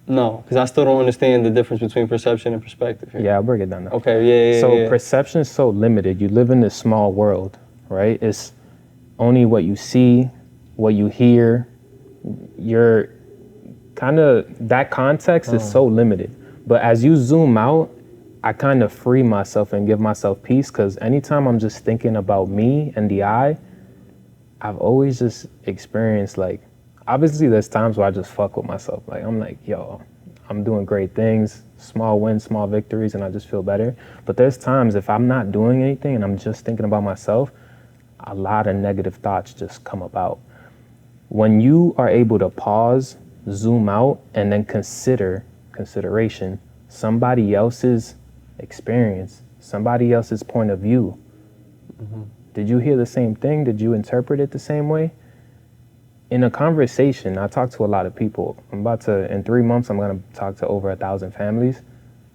No, because I still don't understand the difference between perception and perspective here. Yeah, I'll break it down now. Okay, yeah. So perception is so limited. You live in this small world, right? It's only what you see, what you hear. You're kind of, that context is so limited. But as you zoom out, I kind of free myself and give myself peace, because anytime I'm just thinking about me and the I, I've always just experienced, like, obviously there's times where I just fuck with myself. Like, I'm like, yo, I'm doing great things, small wins, small victories, and I just feel better. But there's times if I'm not doing anything and I'm just thinking about myself, a lot of negative thoughts just come about. When you are able to pause, zoom out, and then consideration, somebody else's experience, somebody else's point of view. Mm-hmm. Did you hear the same thing? Did you interpret it the same way? In a conversation, I talk to a lot of people. In 3 months, I'm gonna talk to over 1,000 families.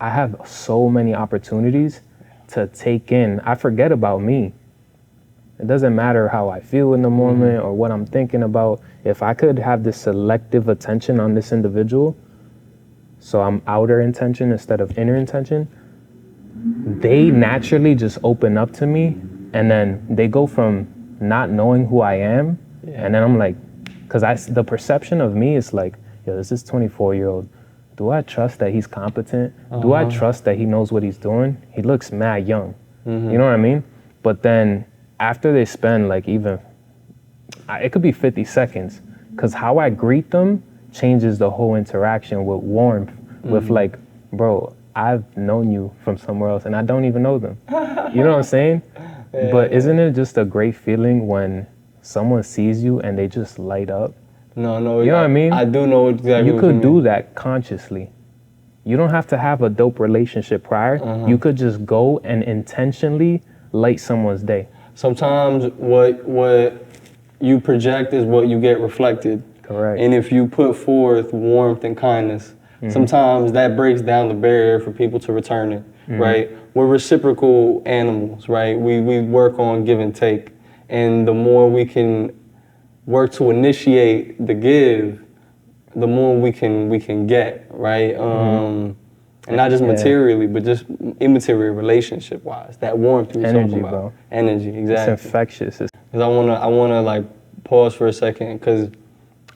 I have so many opportunities to take in. I forget about me. It doesn't matter how I feel in the moment or what I'm thinking about. If I could have this selective attention on this individual, so I'm outer intention instead of inner intention, they naturally just open up to me, and then they go from not knowing who I am, and then I'm like, because the perception of me is like, yo, this is 24-year-old. Do I trust that he's competent? Do I trust that he knows what he's doing? He looks mad young. You know what I mean? But then after they spend like it could be 50 seconds, because how I greet them changes the whole interaction with warmth, with like, bro, I've known you from somewhere else and I don't even know them. You know what I'm saying? Yeah. But isn't it just a great feeling when someone sees you and they just light up? No, you know what I mean? I do know exactly. You could do that consciously. You don't have to have a dope relationship prior. You could just go and intentionally light someone's day. Sometimes what you project is what you get reflected. Correct. And if you put forth warmth and kindness, sometimes that breaks down the barrier for people to return it, right? We're reciprocal animals, right? We work on give and take. And the more we can work to initiate the give, the more we can get, right? And not just materially, but just immaterial relationship-wise. That warmth you were talking about. Bro. Energy, exactly. It's infectious. Because I wanna like pause for a second, because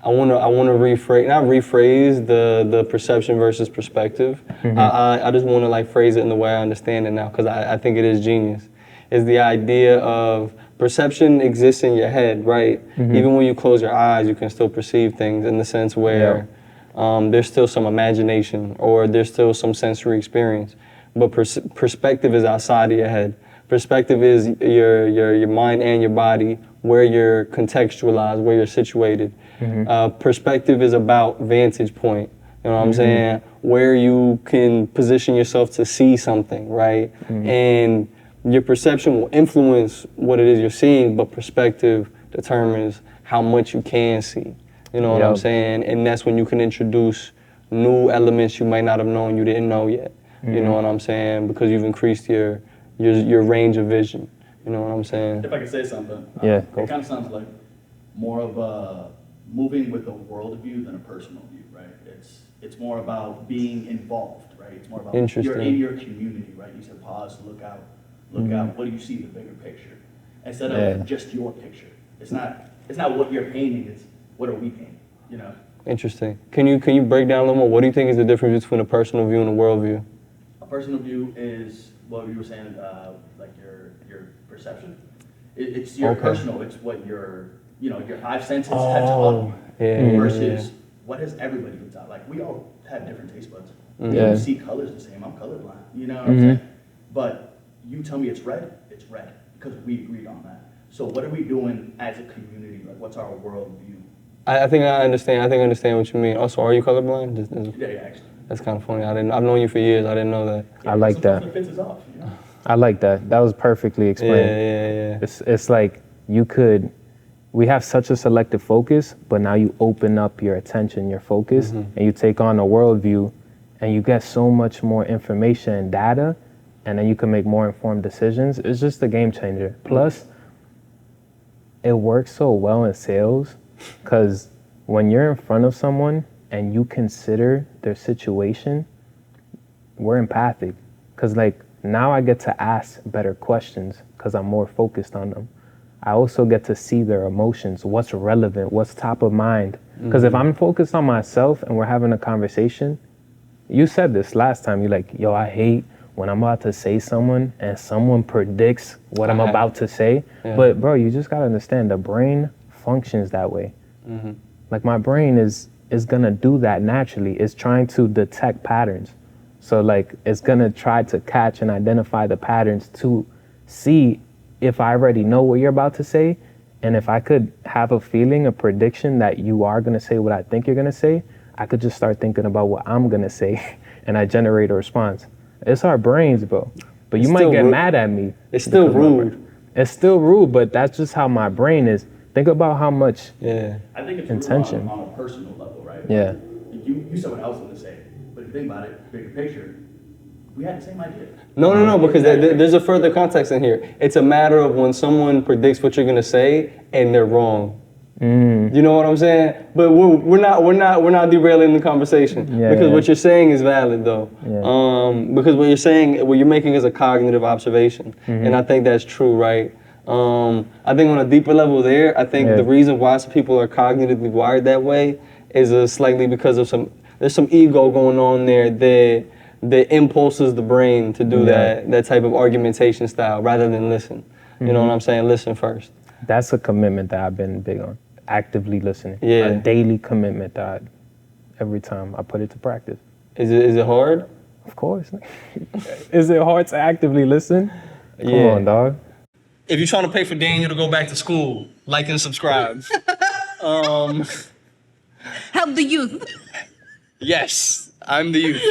I wanna rephrase the perception versus perspective. I just wanna like phrase it in the way I understand it now, because I think it is genius. Is the idea of perception exists in your head, right? Even when you close your eyes, you can still perceive things, in the sense where there's still some imagination, or there's still some sensory experience. But perspective is outside of your head. Perspective is your mind and your body, where you're contextualized, where you're situated. Perspective is about vantage point. You know what I'm saying? Where you can position yourself to see something, right? And your perception will influence what it is you're seeing, but perspective determines how much you can see. You know what I'm saying? And that's when you can introduce new elements you might not have known you didn't know yet. You know what I'm saying? Because you've increased your range of vision. You know what I'm saying? If I could say something, it kind of sounds like more of a moving with a worldview than a personal view, right? It's more about being involved, right? It's more about you're in your community, right? You said pause, look out. Look out. What do you see? The bigger picture, instead of just your picture. It's not what you're painting. It's what are we painting? You know. Interesting. Can you break down a little more? What do you think is the difference between a personal view and a worldview? A personal view is what you were saying, like your perception. It's your personal. It's what your 5 senses have taught you. Versus what has everybody been taught? Like, we all have different taste buds. You see colors the same. I'm colorblind. You know what I'm saying? But you tell me it's red, because we agreed on that. So what are we doing as a community? Like, what's our world view? I think I understand what you mean. Also, are you colorblind? Yeah, actually. That's kind of funny. I've known you for years. I didn't know that. I like that. It pisses off, you know? I like that. That was perfectly explained. Yeah. It's like we have such a selective focus, but now you open up your attention, your focus, and you take on a worldview, and you get so much more information and data, and then you can make more informed decisions. It's just a game changer. Plus, it works so well in sales, because when you're in front of someone and you consider their situation, we're empathic. Because like now I get to ask better questions because I'm more focused on them. I also get to see their emotions, what's relevant, what's top of mind. Because if I'm focused on myself and we're having a conversation, you said this last time, you're like, yo, I hate when I'm about to say someone and someone predicts what I'm about to say. Yeah. But bro, you just gotta understand the brain functions that way. Like my brain is gonna do that naturally. It's trying to detect patterns. So like it's gonna try to catch and identify the patterns to see if I already know what you're about to say, and if I could have a feeling, a prediction that you are gonna say what I think you're gonna say, I could just start thinking about what I'm gonna say and I generate a response. It's our brains, bro. But you might get mad at me. It's still rude. It's still rude, but that's just how my brain is. Think about how much I think it's intention. Rude on a personal level, right? Yeah. You said what I was going to say, but if you think about it, bigger picture, we had the same idea. No, because there's a further context in here. It's a matter of when someone predicts what you're gonna say and they're wrong. You know what I'm saying? But we're not derailing the conversation because what you're saying is valid though. Because what you're making is a cognitive observation, and I think that's true, right? I think on a deeper level there, I think the reason why some people are cognitively wired that way is slightly because of there's some ego going on there that impulses the brain to do that type of argumentation style rather than listen. You know what I'm saying? Listen first. That's a commitment that I've been big on. Actively listening. Yeah. A daily commitment that every time I put it to practice. Is it hard? Of course. Is it hard to actively listen? Come on, dog. If you're trying to pay for Daniel to go back to school, like and subscribe. Help the youth. Yes, I'm the youth.